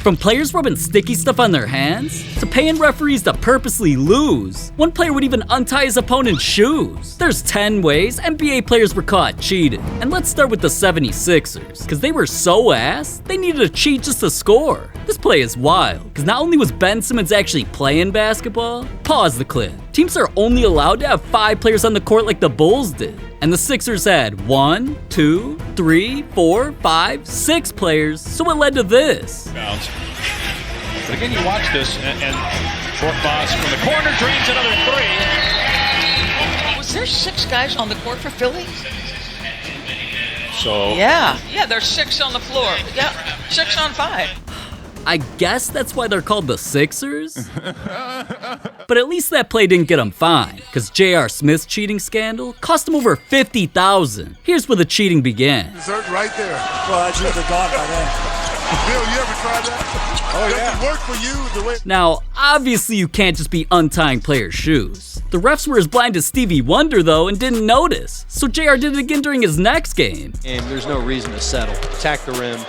From players rubbing sticky stuff on their hands, to paying referees to purposely lose. One player would even untie his opponent's shoes. There's 10 ways NBA players were caught cheating. And let's start with the 76ers, because they were so ass, they needed to cheat just to score. This play is wild, because not only was Ben Simmons actually playing basketball, pause the clip. Teams are only allowed to have 5 players on the court like the Bulls did. And the Sixers had 1, 2, 3, 4, 5, 6 players, so it led to this. Bounce. But again, you watch this, and short pass from the corner, drains another 3. Was there 6 guys on the court for Philly? So Yeah, there's 6 on the floor. Yeah, 6 on 5. I guess that's why they're called the Sixers? But at least that play didn't get him fined, because J.R. Smith's cheating scandal cost him over $50,000. Here's where the cheating began. Dessert right there. Well, I should have gone by then. Bill, you ever tried that? Oh, yeah. Does it work for you the way... Now, obviously you can't just be untying players' shoes. The refs were as blind as Stevie Wonder, though, and didn't notice. So JR did it again during his next game. And there's no reason to settle. Attack the rim.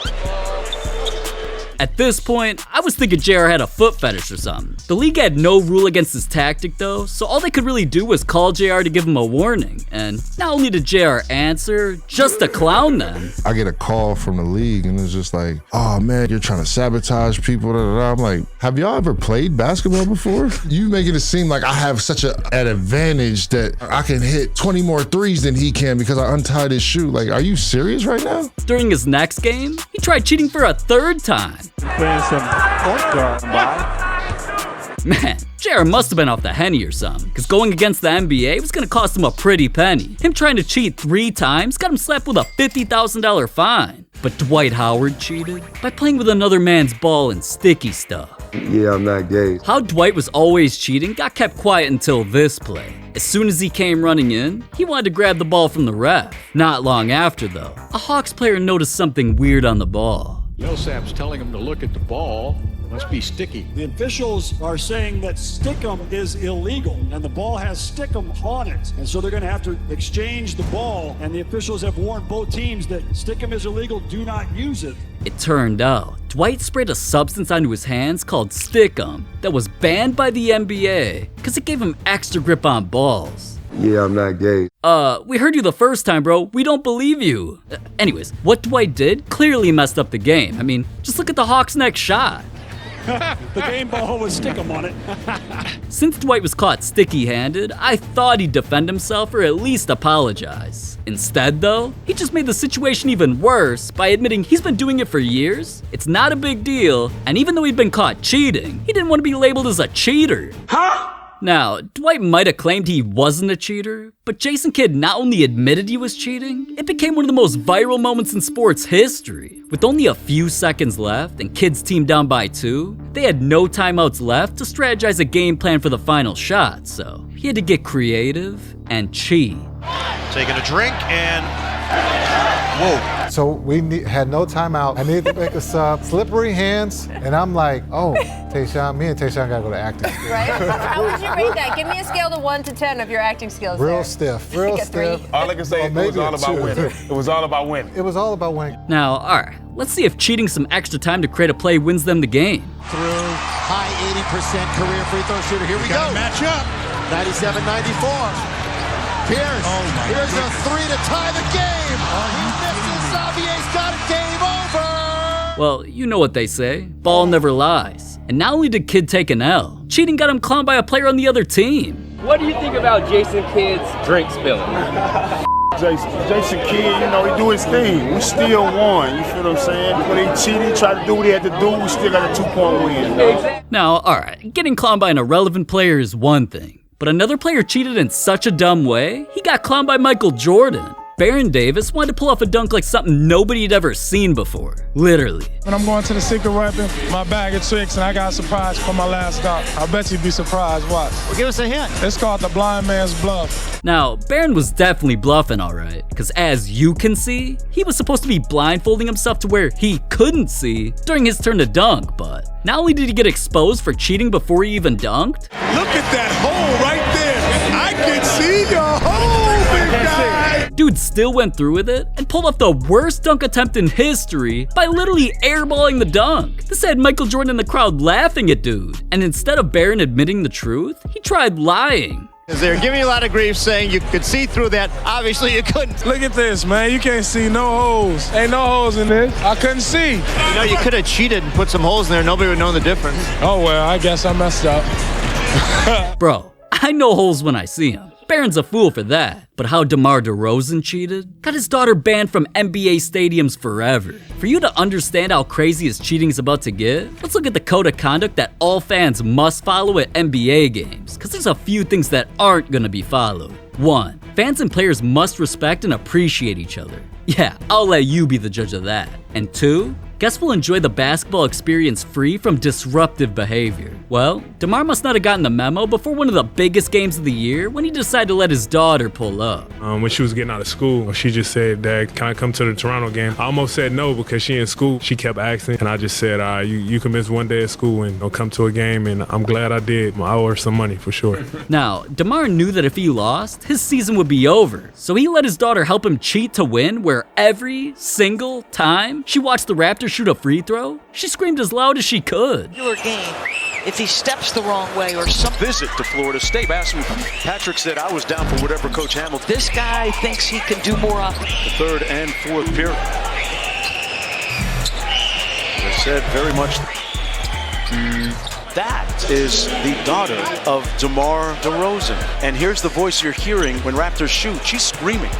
At this point, I was thinking JR had a foot fetish or something. The league had no rule against this tactic though, so all they could really do was call JR to give him a warning. And not only did JR answer, just to clown them. I get a call from the league and it's just like, oh man, you're trying to sabotage people. Da, da, da. I'm like, have y'all ever played basketball before? You making it seem like I have such an advantage that I can hit 20 more threes than he can because I untied his shoe. Like, are you serious right now? During his next game, he tried cheating for a 3rd time. Playing some point guard by. Man, JR must have been off the Henny or something, because going against the NBA was gonna cost him a pretty penny. Him trying to cheat 3 times got him slapped with a $50,000 fine. But Dwight Howard cheated by playing with another man's ball and sticky stuff. Yeah, I'm not gay. How Dwight was always cheating got kept quiet until this play. As soon as he came running in, he wanted to grab the ball from the ref. Not long after though, a Hawks player noticed something weird on the ball. Millsap's telling him to look at the ball. It must be sticky. The officials are saying that stickum is illegal, and the ball has stickum on it. And so they're going to have to exchange the ball, and the officials have warned both teams that stickum is illegal, do not use it. It turned out, Dwight sprayed a substance onto his hands called stickum that was banned by the NBA because it gave him extra grip on balls. Yeah, I'm not gay. We heard you the first time, bro. We don't believe you. Anyways, what Dwight did clearly messed up the game. I mean, just look at the Hawks' next shot. The game ball with stickum on it. Since Dwight was caught sticky-handed, I thought he'd defend himself or at least apologize. Instead, though, he just made the situation even worse by admitting he's been doing it for years, it's not a big deal, and even though he'd been caught cheating, he didn't want to be labeled as a cheater. Huh? Now, Dwight might have claimed he wasn't a cheater, but Jason Kidd not only admitted he was cheating, it became one of the most viral moments in sports history. With only a few seconds left and Kidd's team down by 2, they had no timeouts left to strategize a game plan for the final shot, so he had to get creative and cheat. Taking a drink and whoa. So we had no timeout. I needed to make a sub. Slippery hands, and I'm like, oh, Tayshaun, me and Tayshaun gotta go to acting school. Right? How would you rate that? Give me a scale to 1 to 10 of your acting skills. Real there. stiff, real stiff. All I can say is it was all about winning. It was all about winning. It was all about winning. Now, alright, let's see if cheating some extra time to create a play wins them the game. Through high 80% career free throw shooter. Here we go. Match up. 97-94. Pierce. Here's a 3 to tie the game. He misses. Xavier's got it. Game over. Well, you know what they say, ball never lies. And not only did Kidd take an L, cheating got him clowned by a player on the other team. What do you think about Jason Kidd's drink spilling? Jason Kidd, you know, he do his thing. We still won, you feel what I'm saying? When he cheated, he tried to do what he had to do, we still got a 2-point win. Exactly. Now, alright, getting clowned by an irrelevant player is one thing, but another player cheated in such a dumb way, he got clowned by Michael Jordan. Baron Davis wanted to pull off a dunk like something nobody had ever seen before. Literally. When I'm going to the secret weapon, my bag of tricks, and I got a surprise for my last dunk. I bet you'd be surprised. Watch. Well, give us a hint. It's called the blind man's bluff. Now, Baron was definitely bluffing alright, because as you can see, he was supposed to be blindfolding himself to where he couldn't see during his turn to dunk, but not only did he get exposed for cheating before he even dunked. Look at that hole right there. I can see your hole, big guy. dude still went through with it and pulled off the worst dunk attempt in history by literally airballing the dunk. This had Michael Jordan in the crowd laughing at dude, and instead of Barron admitting the truth, he tried lying. They're giving you a lot of grief saying you could see through that. Obviously, you couldn't. Look at this, man. You can't see no holes. Ain't no holes in this. I couldn't see. You know, you could have cheated and put some holes in there. Nobody would know the difference. Oh, well, I guess I messed up. Bro, I know holes when I see them. Barron's a fool for that. But how DeMar DeRozan cheated got his daughter banned from NBA stadiums forever. For you to understand how crazy his cheating is about to get, let's look at the code of conduct that all fans must follow at NBA games, because there's a few things that aren't gonna be followed. 1. Fans and players must respect and appreciate each other. Yeah, I'll let you be the judge of that. And 2, guests will enjoy the basketball experience free from disruptive behavior. Well, DeMar must not have gotten the memo before one of the biggest games of the year when he decided to let his daughter pull up. When she was getting out of school, she just said, "Dad, can I come to the Toronto game?" I almost said no because she in school. She kept asking, and I just said, you can miss one day at school and come to a game, and I'm glad I did. I owe her some money for sure. Now, DeMar knew that if he lost, his season would be over. So he let his daughter help him cheat to win, where every single time she watched the Raptors shoot a free throw, she screamed as loud as she could. Game. If he steps the wrong way or something. Visit to Florida State. Patrick said I was down for whatever Coach Hamilton. This guy thinks he can do more often. The third and fourth period. As I said, very much. That is the daughter of DeMar DeRozan. And here's the voice you're hearing when Raptors shoot. She's screaming.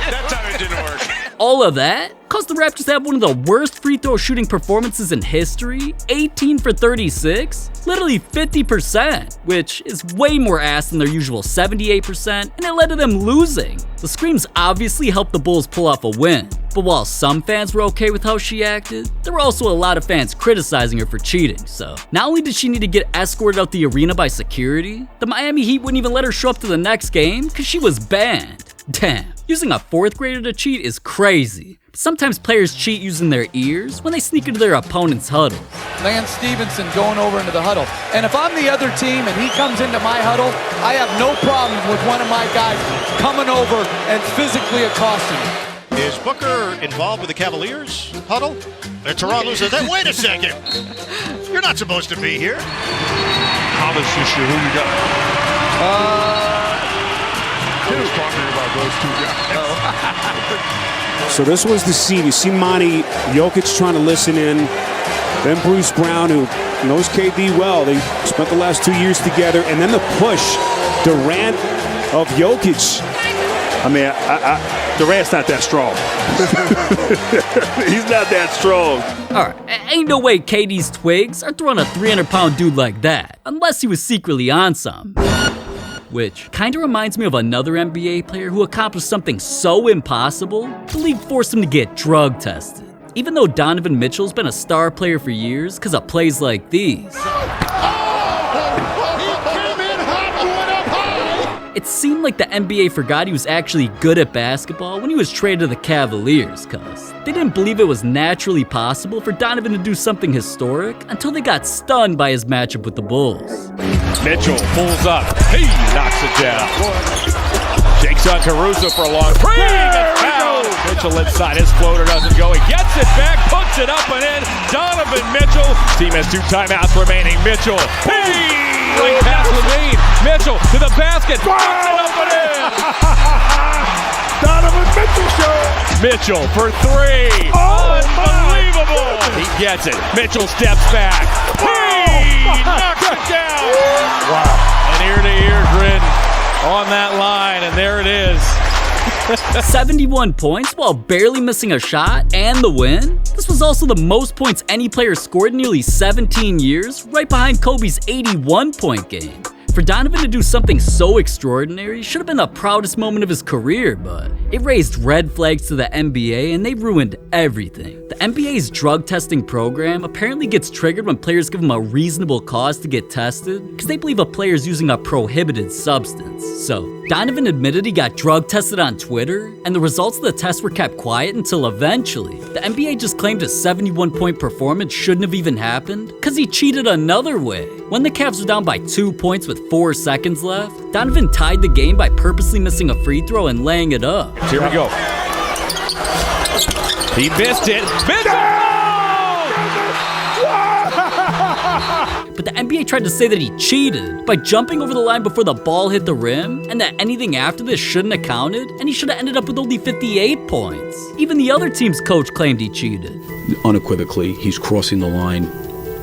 That time it didn't work. All of that caused the Raptors to have one of the worst free throw shooting performances in history, 18 for 36, literally 50%, which is way more ass than their usual 78%, and it led to them losing. The screams obviously helped the Bulls pull off a win, but while some fans were okay with how she acted, there were also a lot of fans criticizing her for cheating, so not only did she need to get escorted out the arena by security, the Miami Heat wouldn't even let her show up to the next game because she was banned. Damn, using a 4th grader to cheat is crazy. Sometimes players cheat using their ears when they sneak into their opponent's huddle. Lance Stevenson going over into the huddle. And if I'm the other team and he comes into my huddle, I have no problem with one of my guys coming over and physically accosting him. Is Booker involved with the Cavaliers huddle? And Toronto says, "Hey, wait a second. You're not supposed to be here." College issue, who you got? I was talking about those two guys. So this was the scene. You see Monty, Jokic trying to listen in. Then Bruce Brown, who knows KD well. They spent the last 2 years together. And then the push, Durant of Jokic. I mean, Durant's not that strong. He's not that strong. Alright, ain't no way KD's twigs are throwing a 300-pound dude like that, unless he was secretly on some. Which kinda reminds me of another NBA player who accomplished something so impossible, the league forced him to get drug tested. Even though Donovan Mitchell's been a star player for years because of plays like these. It seemed like the NBA forgot he was actually good at basketball when he was traded to the Cavaliers, cause they didn't believe it was naturally possible for Donovan to do something historic until they got stunned by his matchup with the Bulls. Mitchell pulls up. He knocks it down. Jakes on Caruso for a long three. Gets fouled. Mitchell inside. His floater doesn't go. He gets it back, puts it up and in. Donovan Mitchell. Team has 2 timeouts remaining. Mitchell. Link pass Levine. Mitchell to the basket. Puts it up and in. Donovan Mitchell show. Mitchell for 3. Unbelievable. He gets it. Mitchell steps back. He knocks it down. Wow. An ear-to-ear grin on that line, and there it is. 71 points while barely missing a shot and the win? This was also the most points any player scored in nearly 17 years, right behind Kobe's 81-point game. For Donovan to do something so extraordinary should have been the proudest moment of his career, but it raised red flags to the NBA and they ruined everything. The NBA's drug testing program apparently gets triggered when players give them a reasonable cause to get tested because they believe a player is using a prohibited substance. So Donovan admitted he got drug tested on Twitter, and the results of the test were kept quiet until eventually the NBA just claimed his 71-point performance shouldn't have even happened because he cheated another way. When the Cavs were down by 2 points with 4 seconds left, Donovan tied the game by purposely missing a free throw and laying it up. Here we go. He missed it. But the NBA tried to say that he cheated by jumping over the line before the ball hit the rim, and that anything after this shouldn't have counted, and he should have ended up with only 58 points. Even the other team's coach claimed he cheated. Unequivocally, he's crossing the line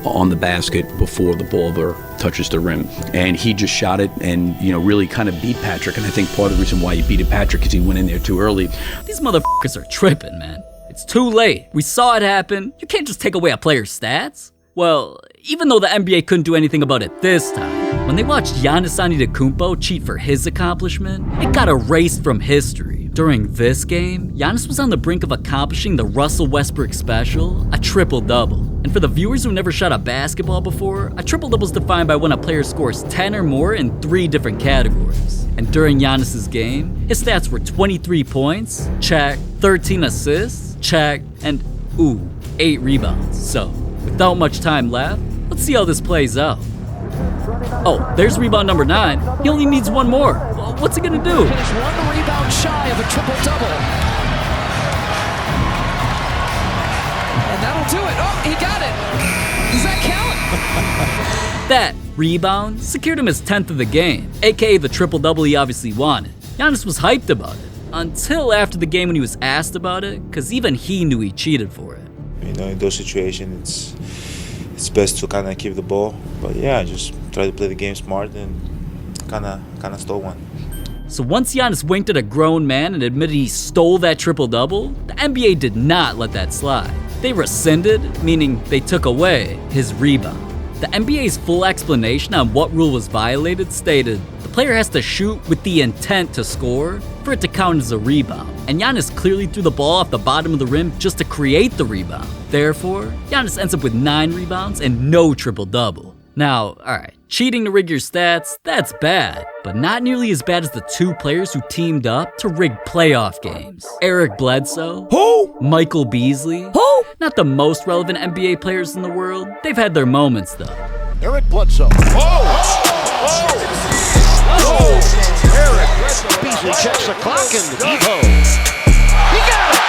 on the basket before the ball ever touches the rim. And he just shot it and, really kind of beat Patrick. And I think part of the reason why he beat Patrick is he went in there too early. These motherfuckers are tripping, man. It's too late. We saw it happen. You can't just take away a player's stats. Well, even though the NBA couldn't do anything about it this time, when they watched Giannis Antetokounmpo cheat for his accomplishment, it got erased from history. During this game, Giannis was on the brink of accomplishing the Russell Westbrook special, a triple-double. And for the viewers who never shot a basketball before, a triple-double is defined by when a player scores 10 or more in 3 different categories. And during Giannis's game, his stats were 23 points, check, 13 assists, check, and 8 rebounds. So, without much time left, let's see how this plays out. Oh, there's rebound number 9. He only needs 1 more. What's he gonna do? He's 1 rebound shy of a triple-double. And that'll do it. Oh, he got it. Does that count? That rebound secured him his 10th of the game, aka the triple-double he obviously wanted. Giannis was hyped about it, until after the game when he was asked about it, because even he knew he cheated for it. In those situations, it's best to kind of keep the ball. But yeah, just try to play the game smart and kind of stole one. So once Giannis winked at a grown man and admitted he stole that triple-double, the NBA did not let that slide. They rescinded, meaning they took away, his rebound. The NBA's full explanation on what rule was violated stated, the player has to shoot with the intent to score for it to count as a rebound. And Giannis clearly threw the ball off the bottom of the rim just to create the rebound. Therefore, Giannis ends up with 9 rebounds and no triple-double. Now, alright, cheating to rig your stats, that's bad, but not nearly as bad as the 2 players who teamed up to rig playoff games. Eric Bledsoe. Who? Michael Beasley. Who? Not the most relevant NBA players in the world. They've had their moments though. Eric Bledsoe. Eric Beasley checks the clock and Evo. He got it!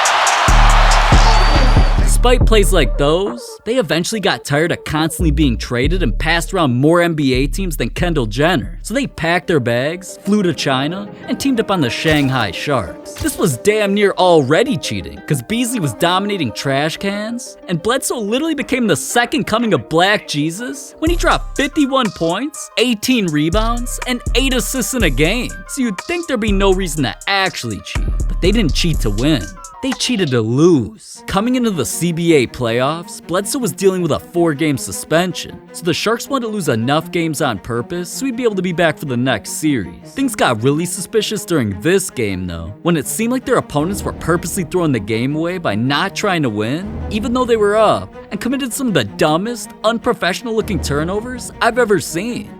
Despite plays like those, they eventually got tired of constantly being traded and passed around more NBA teams than Kendall Jenner. So they packed their bags, flew to China, and teamed up on the Shanghai Sharks. This was damn near already cheating, because Beasley was dominating trash cans, and Bledsoe literally became the second coming of Black Jesus when he dropped 51 points, 18 rebounds, and 8 assists in a game. So you'd think there'd be no reason to actually cheat, but they didn't cheat to win. They cheated to lose. Coming into the CBA playoffs, Bledsoe was dealing with a 4-game suspension, so the Sharks wanted to lose enough games on purpose so he'd be able to be back for the next series. Things got really suspicious during this game though, when it seemed like their opponents were purposely throwing the game away by not trying to win, even though they were up, and committed some of the dumbest, unprofessional looking turnovers I've ever seen.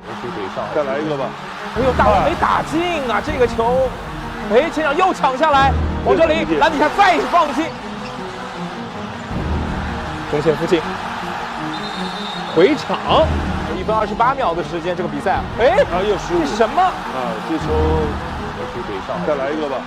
前场又抢下来，王哲林篮底下再放弃，中线附近，回场，1分28秒的时间，这个比赛，又失误，这是什么？这球去北上，再来一个吧。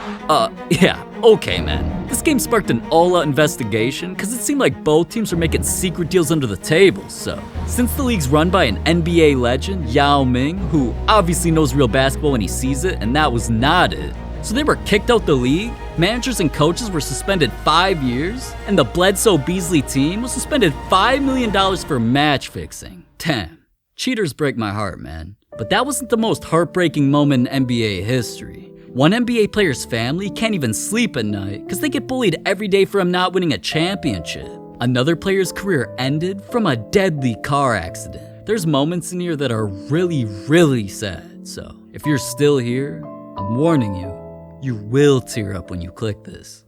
Yeah, okay, man. This game sparked an all-out investigation because it seemed like both teams were making secret deals under the table, so. Since the league's run by an NBA legend, Yao Ming, who obviously knows real basketball when he sees it, and that was not it. So they were kicked out the league, managers and coaches were suspended 5 years, and the Bledsoe Beasley team was suspended $5 million for match fixing. Damn, cheaters break my heart, man. But that wasn't the most heartbreaking moment in NBA history. One NBA player's family can't even sleep at night because they get bullied every day for him not winning a championship. Another player's career ended from a deadly car accident. There's moments in here that are really, really sad. So if you're still here, I'm warning you, you will tear up when you click this.